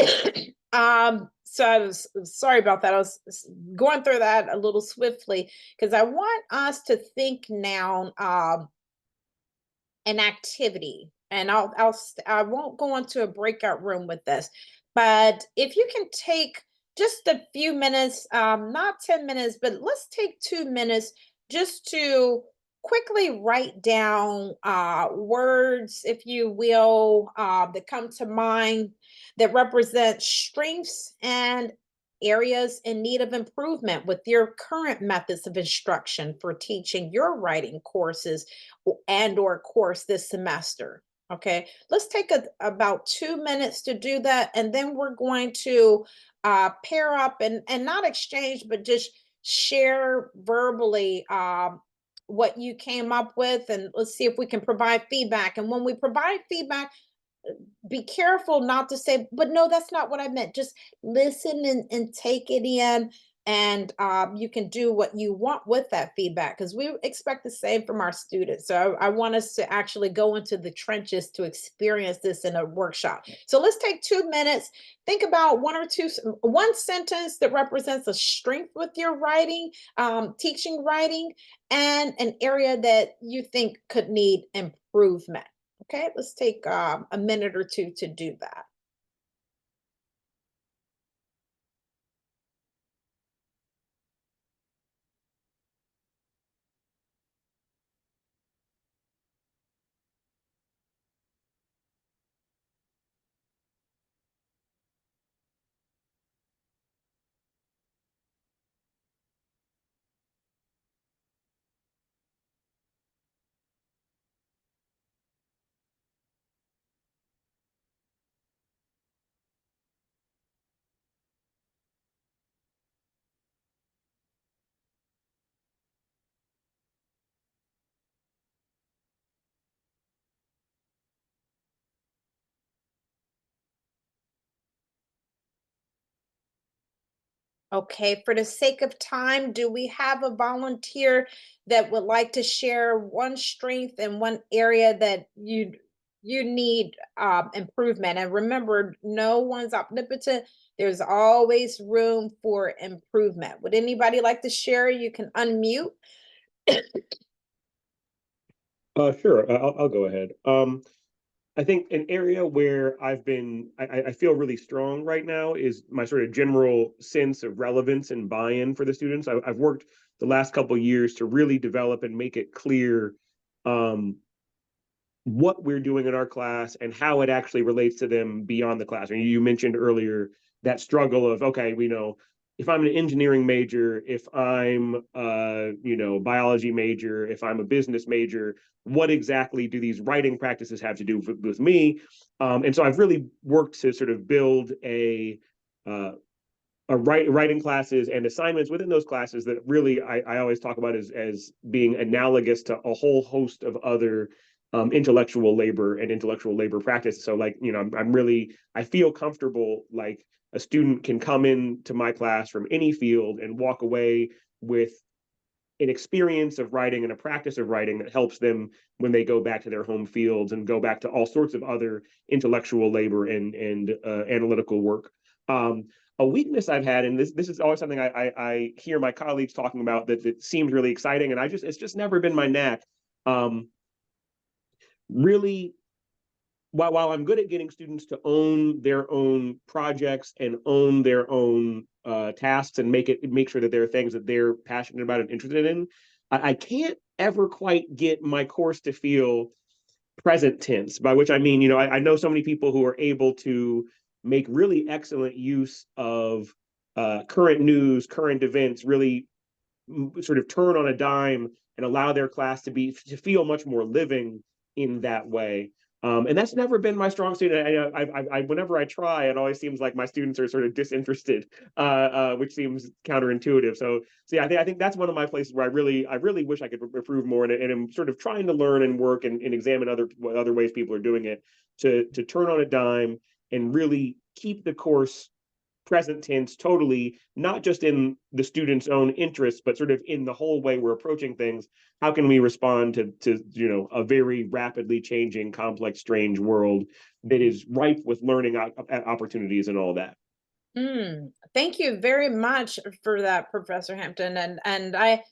So I was sorry about that. I was going through that a little swiftly because I want us to think now. An activity, and I won't go into a breakout room with this, but if you can take just a few minutes, not 10 minutes, but let's take 2 minutes just to quickly write down words, if you will, that come to mind that represent strengths and areas in need of improvement with your current methods of instruction for teaching your writing courses and or course this semester. Okay, let's take about 2 minutes to do that, and then we're going to pair up and not exchange, but just share verbally what you came up with, and let's see if we can provide feedback. And when we provide feedback, be careful not to say, but no, that's not what I meant. Just listen and take it in. And you can do what you want with that feedback, because we expect the same from our students. So I want us to actually go into the trenches to experience this in a workshop. So let's take 2 minutes. Think about one sentence that represents a strength with your writing, teaching writing, and an area that you think could need improvement. Okay, let's take a minute or two to do that. Okay, for the sake of time, do we have a volunteer that would like to share one strength and one area that you need improvement? And remember, no one's omnipotent. There's always room for improvement. Would anybody like to share? You can unmute. Sure, I'll go ahead. I think an area where I feel really strong right now is my sort of general sense of relevance and buy-in for the students. I've worked the last couple of years to really develop and make it clear what we're doing in our class and how it actually relates to them beyond the classroom. You mentioned earlier that struggle of, okay, we know if I'm an engineering major, if I'm biology major, if I'm a business major, what exactly do these writing practices have to do with me? And so I've really worked to sort of build writing classes and assignments within those classes that really I always talk about as being analogous to a whole host of other intellectual labor and intellectual labor practice. So like, I feel comfortable like a student can come into my class from any field and walk away with an experience of writing and a practice of writing that helps them when they go back to their home fields and go back to all sorts of other intellectual labor and analytical work. A weakness I've had, and this is always something I hear my colleagues talking about that seems really exciting, and it's just never been my knack. Really, while I'm good at getting students to own their own projects and own their own tasks and make sure that there are things that they're passionate about and interested in, I can't ever quite get my course to feel present tense, by which I mean, I know so many people who are able to make really excellent use of current news, current events, really sort of turn on a dime and allow their class to feel much more living in that way. And that's never been my strong suit. Whenever I try, it always seems like my students are sort of disinterested, which seems counterintuitive. So yeah, I think that's one of my places where I really wish I could improve more, and I'm sort of trying to learn and work and examine other ways people are doing it to turn on a dime and really keep the course present tense totally, not just in the student's own interests, but sort of in the whole way we're approaching things. How can we respond to a very rapidly changing, complex, strange world that is ripe with learning opportunities and all that? Thank you very much for that, Professor Hampton, and I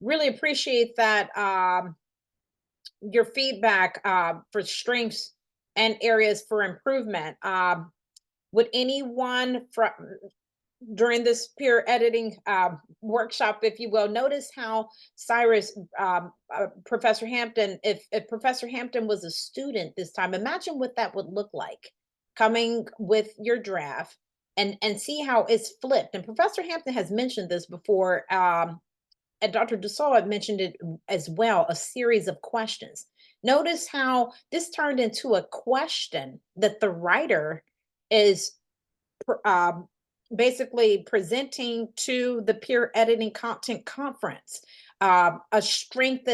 really appreciate that your feedback for strengths and areas for improvement. Would anyone from during this peer editing workshop, if you will, notice how Cyrus, Professor Hampton, if Professor Hampton was a student this time, imagine what that would look like coming with your draft and see how it's flipped. And Professor Hampton has mentioned this before, and Dr. Dussault had mentioned it as well, a series of questions. Notice how this turned into a question that the writer is basically presenting to the peer editing content conference, a strength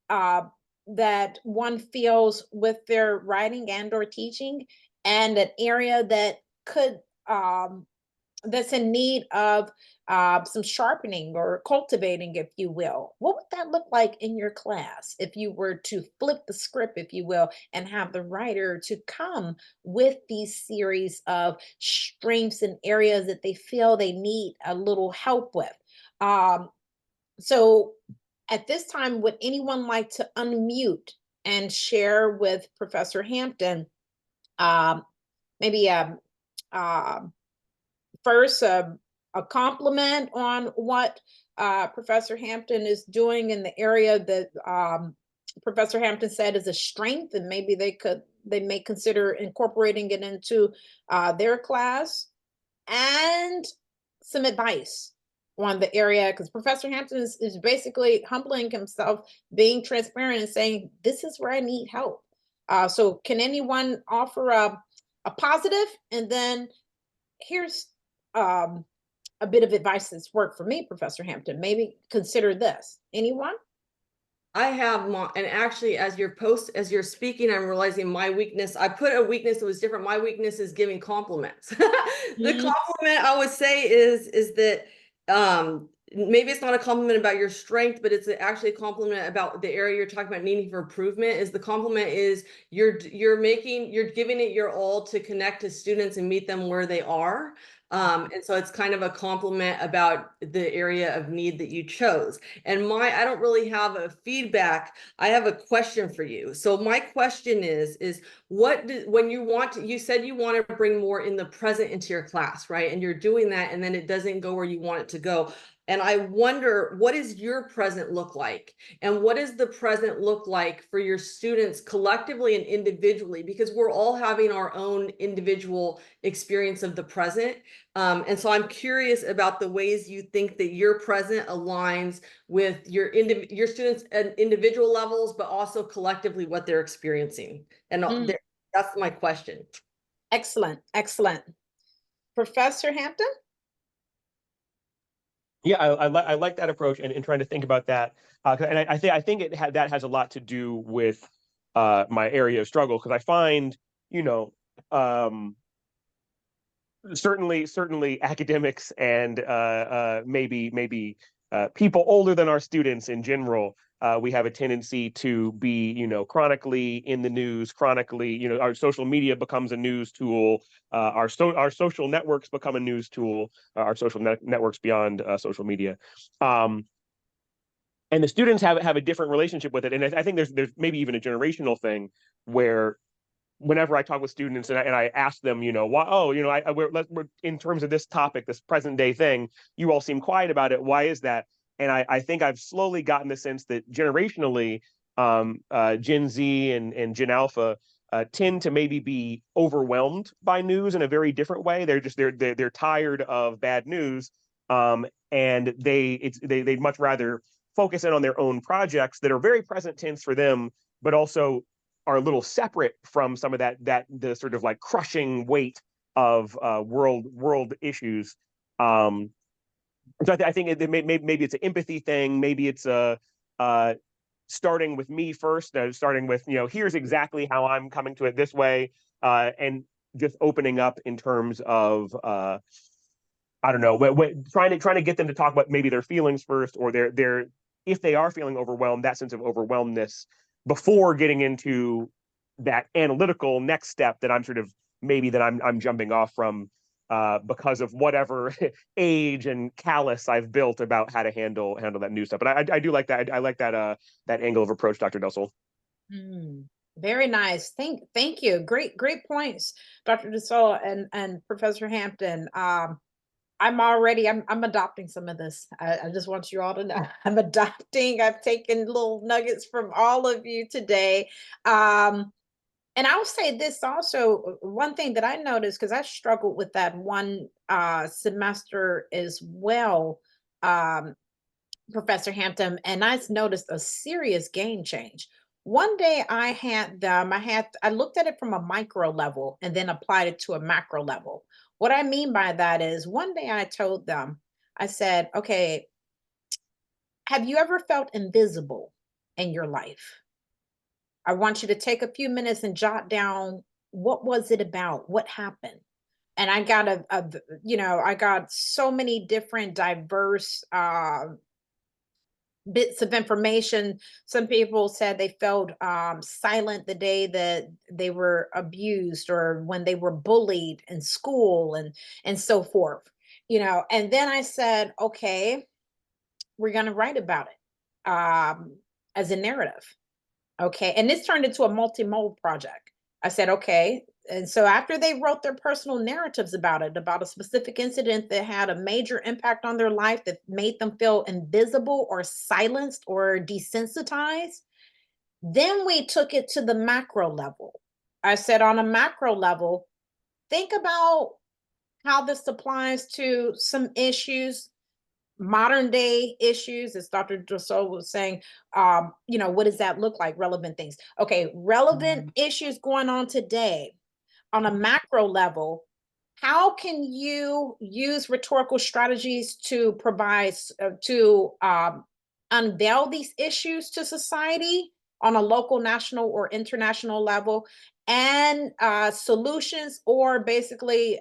that one feels with their writing and or teaching, and an area that could that's in need of some sharpening or cultivating, if you will. What would that look like in your class if you were to flip the script, if you will, and have the writer to come with these series of strengths and areas that they feel they need a little help with? So at this time, would anyone like to unmute and share with Professor Hampton maybe first a compliment on what Professor Hampton is doing in the area that Professor Hampton said is a strength, and maybe they may consider incorporating it into their class, and some advice on the area, because Professor Hampton is basically humbling himself, being transparent and saying, this is where I need help. So can anyone offer a positive, and then here's a bit of advice that's worked for me, Professor Hampton. Maybe consider this. Anyone? I have and actually, as you're speaking, I'm realizing my weakness. I put a weakness that was different. My weakness is giving compliments. The compliment I would say is that maybe it's not a compliment about your strength, but it's actually a compliment about the area you're talking about needing for improvement. Is the compliment is you're giving it your all to connect to students and meet them where they are. And so it's kind of a compliment about the area of need that you chose. And I don't really have a feedback. I have a question for you. So my question is when you said you want to bring more in the present into your class, right? And you're doing that, and then it doesn't go where you want it to go. And I wonder, what does your present look like? And what does the present look like for your students collectively and individually? Because we're all having our own individual experience of the present. And so I'm curious about the ways you think that your present aligns with your students at individual levels, but also collectively what they're experiencing. And that's my question. Excellent, excellent. Professor Hampton? Yeah, I like that approach, and trying to think about that, and I think that has a lot to do with my area of struggle, because I find certainly academics and maybe people older than our students in general, we have a tendency to be chronically in the news, chronically our social media becomes a news tool, our social networks become a news tool, our social networks beyond social media, and the students have a different relationship with it. And I think there's maybe even a generational thing where whenever I talk with students and I ask them, why, we're in terms of this topic, this present day thing, you all seem quiet about it. Why is that? And I think I've slowly gotten the sense that generationally, Gen Z and Gen Alpha tend to maybe be overwhelmed by news in a very different way. They're tired of bad news, And they'd much rather focus in on their own projects that are very present tense for them, but also are a little separate from some of the sort of like crushing weight of world issues. So I think maybe it's an empathy thing. Maybe it's a starting with me first, starting with, here's exactly how I'm coming to it this way, and just opening up in terms of I don't know, trying to get them to talk about maybe their feelings first, or their if they are feeling overwhelmed, that sense of overwhelmedness, before getting into that analytical next step that I'm jumping off from, because of whatever age and callous I've built about how to handle that new stuff. But I do like that. I like that angle of approach, Dr. Dussel. Very nice. Thank you. Great points, Dr. Dussel and Professor Hampton. I'm adopting some of this. I just want you all to know I've taken little nuggets from all of you today. And I'll say this also, one thing that I noticed, because I struggled with that one semester as well, Professor Hampton, and I noticed a serious game change. One day I looked at it from a micro level and then applied it to a macro level. What I mean by that is, one day I told them, I said, okay, have you ever felt invisible in your life? I want you to take a few minutes and jot down, what was it about? What happened? And I got I got so many different diverse bits of information. Some people said they felt silent the day that they were abused, or when they were bullied in school, and so forth. And then I said, okay, we're going to write about it as a narrative. Okay. And this turned into a multimodal project. I said, okay. And so after they wrote their personal narratives about it, about a specific incident that had a major impact on their life, that made them feel invisible or silenced or desensitized, then we took it to the macro level. I said, on a macro level, think about how this applies to some issues, modern day issues, as Dr. Dussel was saying. What does that look like? Relevant things. Okay, relevant issues going on today. On a macro level, how can you use rhetorical strategies to provide to unveil these issues to society on a local, national, or international level, and solutions, or basically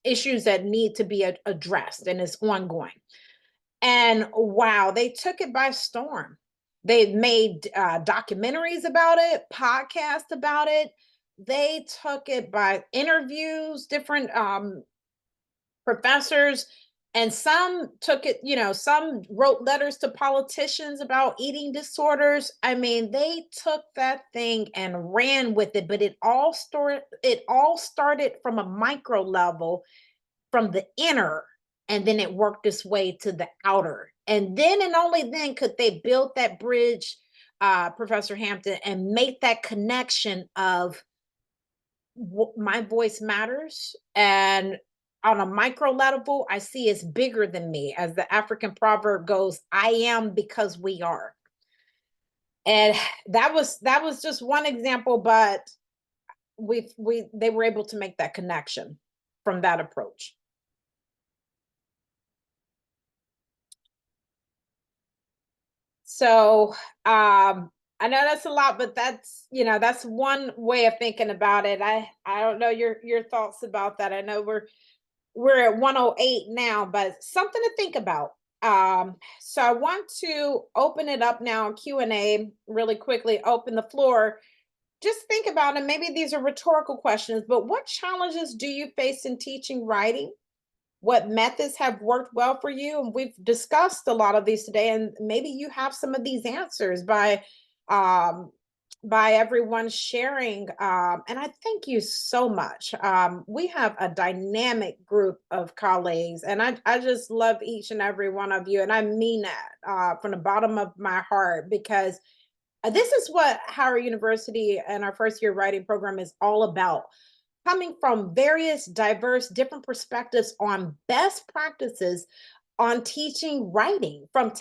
issues that need to be addressed and is ongoing. And wow, they took it by storm. They made documentaries about it, podcasts about it. They took it by interviews, different professors, and some took it, some wrote letters to politicians about eating disorders. I mean, they took that thing and ran with it, but it all started from a micro level, from the inner, and then it worked its way to the outer. And then and only then could they build that bridge, Professor Hampton, and make that connection of my voice matters. And on a micro level, I see it's bigger than me. As the African proverb goes, I am because we are. And that was just one example, but they were able to make that connection from that approach. So I know that's a lot, but that's one way of thinking about it. I don't know your thoughts about that. I know we're at 108 now, but something to think about. So I want to open it up now, Q&A, really quickly, open the floor. Just think about it. Maybe these are rhetorical questions, but what challenges do you face in teaching writing? What methods have worked well for you? And we've discussed a lot of these today, and maybe you have some of these answers by everyone sharing. And I thank you so much. We have a dynamic group of colleagues, and I just love each and every one of you. And I mean that from the bottom of my heart, because this is what Howard University and our first year writing program is all about. coming from various diverse different perspectives on best practices on teaching writing, from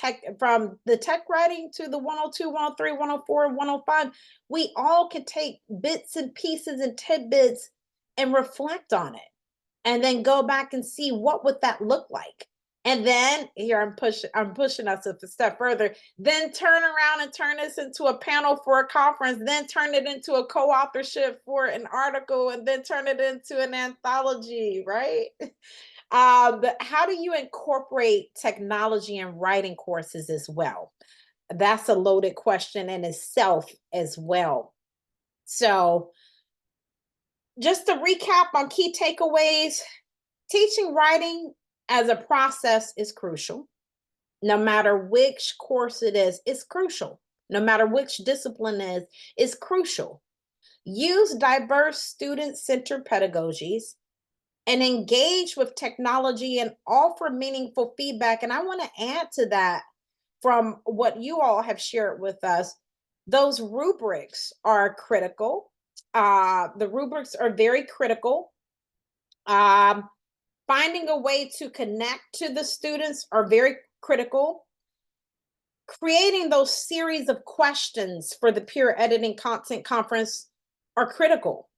the tech writing to the 102, 103, 104, and 105. We all can take bits and pieces and tidbits and reflect on it, and then go back and see what would that look like. And then here I'm pushing us a step further, then turn around and turn this into a panel for a conference, then turn it into a co-authorship for an article, and then turn it into an anthology, right? But how do you incorporate technology in writing courses as well? That's a loaded question in itself as well. So just to recap on key takeaways, teaching writing as a process is crucial. No matter which course it is, it's crucial. No matter which discipline is, it's crucial. Use diverse student-centered pedagogies and engage with technology and offer meaningful feedback. And I want to add to that from what you all have shared with us. Those rubrics are critical. The rubrics are very critical. Finding a way to connect to the students are very critical. Creating those series of questions for the peer editing content conference are critical.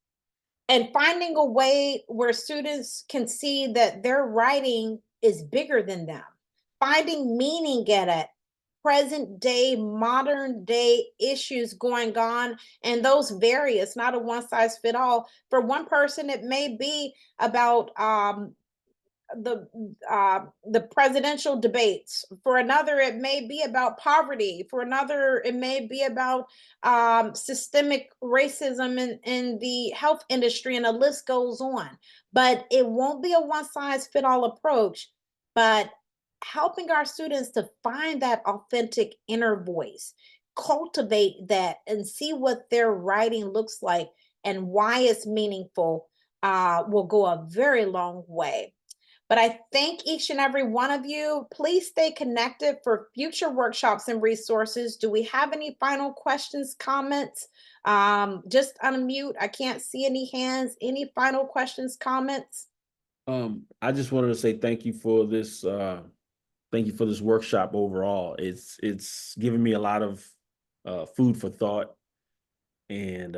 And finding a way where students can see that their writing is bigger than them. Finding meaning in it, present day, modern day issues going on, and those vary. It's not a one size fit all. For one person, it may be about the presidential debates. For another, it may be about poverty. For another, it may be about systemic racism in the health industry, and the list goes on. But it won't be a one size fit all approach, but helping our students to find that authentic inner voice, cultivate that, and see what their writing looks like and why it's meaningful will go a very long way. But I thank each and every one of you. Please stay connected for future workshops and resources. Do we have any final questions, comments? Just unmute. I can't see any hands. Any final questions, comments? I just wanted to say thank you for this. Thank you for this workshop overall. It's given me a lot of food for thought, and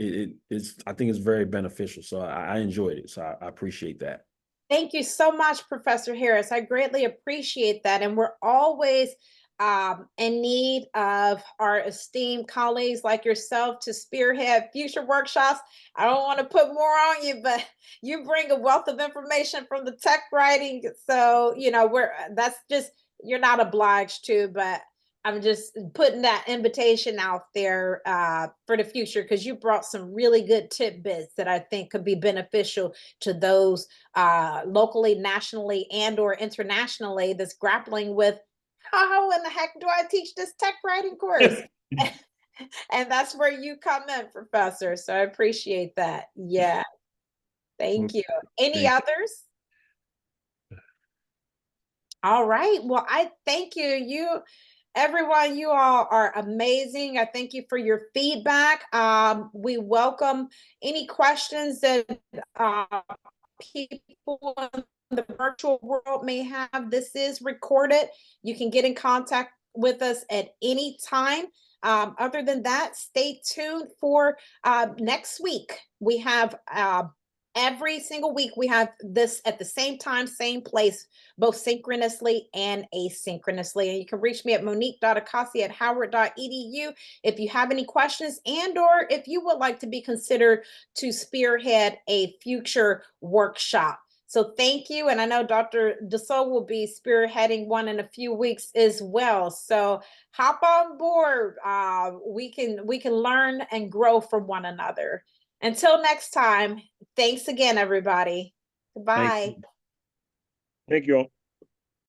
it's I think it's very beneficial. So I enjoyed it. So I appreciate that. Thank you so much, Professor Harris. I greatly appreciate that. And we're always in need of our esteemed colleagues like yourself to spearhead future workshops. I don't want to put more on you, but you bring a wealth of information from the tech writing. So, you know, that's just, you're not obliged to, but I'm just putting that invitation out there for the future, because you brought some really good tidbits that I think could be beneficial to those locally, nationally, and or internationally that's grappling with how in the heck do I teach this tech writing course? And that's where you come in, Professor. So I appreciate that. Yeah. Thank you. Any others? All right. Well, I thank you. Everyone, you all are amazing. I thank you for your feedback. We welcome any questions that people in the virtual world may have. This is recorded. You can get in contact with us at any time. Other than that, stay tuned for next week. We have every single week, we have this at the same time, same place, both synchronously and asynchronously. And you can reach me at monique.acasi@howard.edu if you have any questions, and or if you would like to be considered to spearhead a future workshop. So thank you. And I know Dr. Dassault will be spearheading one in a few weeks as well. So hop on board. We can learn and grow from one another. Until next time, thanks again, everybody. Goodbye. Thank you all.